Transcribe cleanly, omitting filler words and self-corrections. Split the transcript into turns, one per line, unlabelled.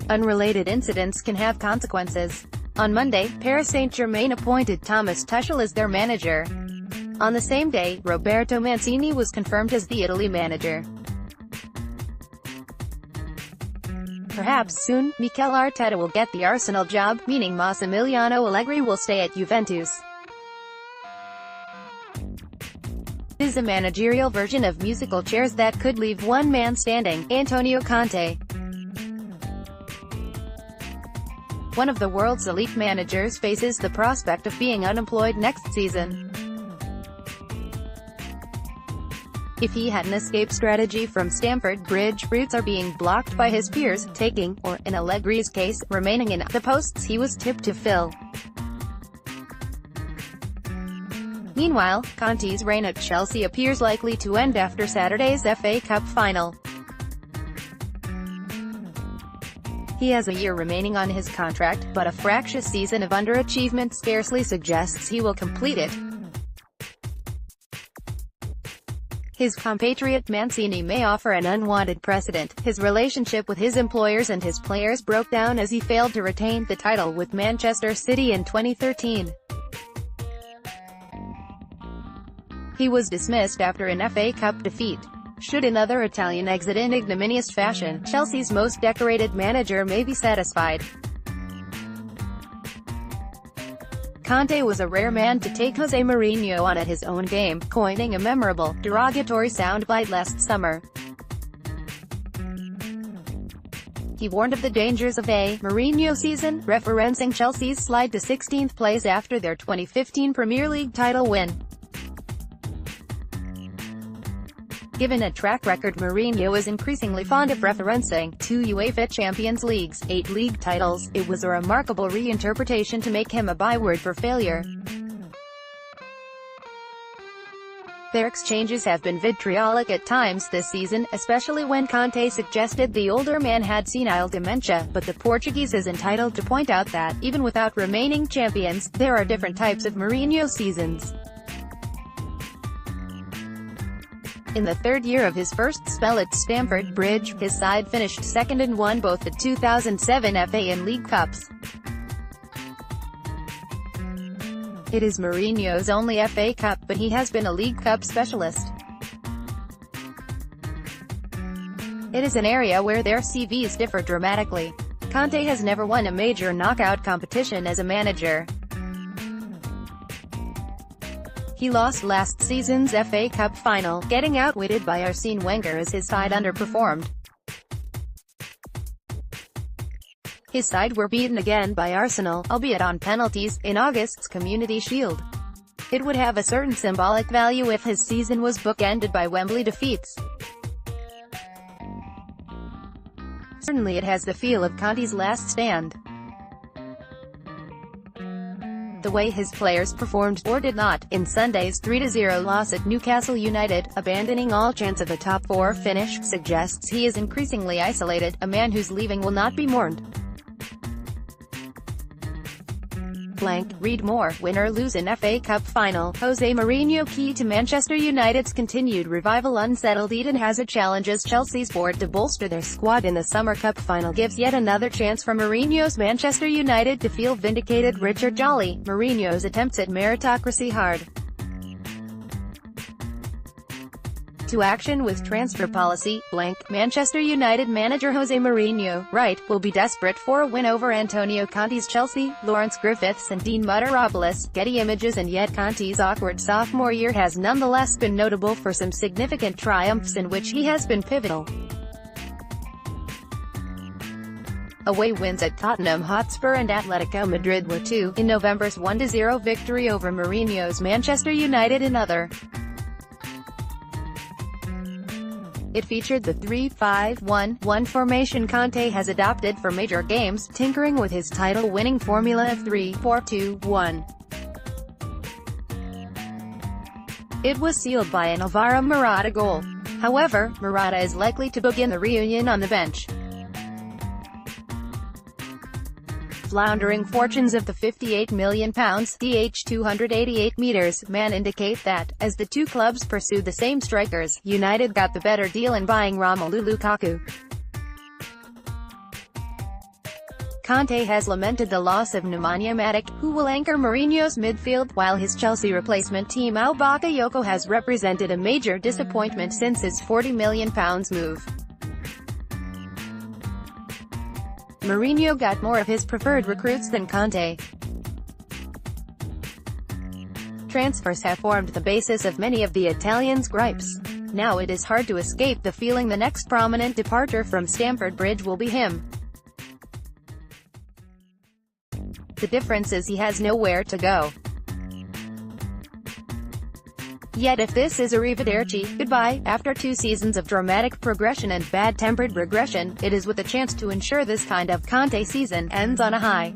Unrelated incidents can have consequences. On Monday, Paris Saint-Germain appointed Thomas Tuchel as their manager. On the same day, Roberto Mancini was confirmed as the Italy manager. Perhaps soon, Mikel Arteta will get the Arsenal job, meaning Massimiliano Allegri will stay at Juventus. It is a managerial version of musical chairs that could leave one man standing, Antonio Conte. One of the world's elite managers faces the prospect of being unemployed next season. If he had an escape strategy from Stamford Bridge, routes are being blocked by his peers, taking, or, in Allegri's case, remaining in, the posts he was tipped to fill. Meanwhile, Conte's reign at Chelsea appears likely to end after Saturday's FA Cup final. He has a year remaining on his contract, but a fractious season of underachievement scarcely suggests he will complete it. His compatriot Mancini may offer an unwanted precedent. His relationship with his employers and his players broke down as he failed to retain the title with Manchester City in 2013. He was dismissed after an FA Cup defeat. Should another Italian exit in ignominious fashion, Chelsea's most decorated manager may be satisfied. Conte was a rare man to take Jose Mourinho on at his own game, coining a memorable, derogatory soundbite last summer. He warned of the dangers of a Mourinho season, referencing Chelsea's slide to 16th place after their 2015 Premier League title win. Given a track record Mourinho is increasingly fond of referencing, 2 UEFA Champions Leagues, 8 league titles, it was a remarkable reinterpretation to make him a byword for failure. Their exchanges have been vitriolic at times this season, especially when Conte suggested the older man had senile dementia, but the Portuguese is entitled to point out that, even without remaining champions, there are different types of Mourinho seasons. In the third year of his first spell at Stamford Bridge, his side finished second and won both the 2007 FA and League Cups. It is Mourinho's only FA Cup, but he has been a League Cup specialist. It is an area where their CVs differ dramatically. Conte has never won a major knockout competition as a manager. He lost last season's FA Cup final, getting outwitted by Arsene Wenger as his side underperformed. His side were beaten again by Arsenal, albeit on penalties, in August's Community Shield. It would have a certain symbolic value if his season was bookended by Wembley defeats. Certainly it has the feel of Conte's last stand. The way his players performed, or did not, in Sunday's 3-0 loss at Newcastle United, abandoning all chance of a top 4 finish, suggests he is increasingly isolated, a man whose leaving will not be mourned. Read more. Win or lose an FA Cup final, Jose Mourinho key to Manchester United's continued revival. Unsettled Eden Hazard challenges Chelsea's board to bolster their squad in the Summer Cup final, gives yet another chance for Mourinho's Manchester United to feel vindicated. Richard Jolly, Mourinho's attempts at meritocracy hard to action with transfer policy. Manchester United manager Jose Mourinho, right, will be desperate for a win over Antonio Conte's Chelsea. Lawrence Griffiths and Dean Mutaropoulos, Getty Images. And yet Conte's awkward sophomore year has nonetheless been notable for some significant triumphs in which he has been pivotal. Away wins at Tottenham Hotspur and Atletico Madrid were two, in November's 1-0 victory over Mourinho's Manchester United. Another. It featured the 3-5-1-1 formation Conte has adopted for major games, tinkering with his title-winning formula of 3-4-2-1. It was sealed by an Alvaro Morata goal. However, Morata is likely to begin the reunion on the bench. Floundering fortunes of the £58 million, DH 288 meters man indicate that, as the two clubs pursue the same strikers, United got the better deal in buying Romelu Lukaku. Conte has lamented the loss of Nemanja Matic, who will anchor Mourinho's midfield, while his Chelsea replacement Timo Bakayoko has represented a major disappointment since his £40 million move. Mourinho got more of his preferred recruits than Conte. Transfers have formed the basis of many of the Italians' gripes. Now it is hard to escape the feeling the next prominent departure from Stamford Bridge will be him. The difference is he has nowhere to go. Yet if this is arrivederci, goodbye, after 2 seasons of dramatic progression and bad-tempered regression, it is with a chance to ensure this kind of Conte season ends on a high.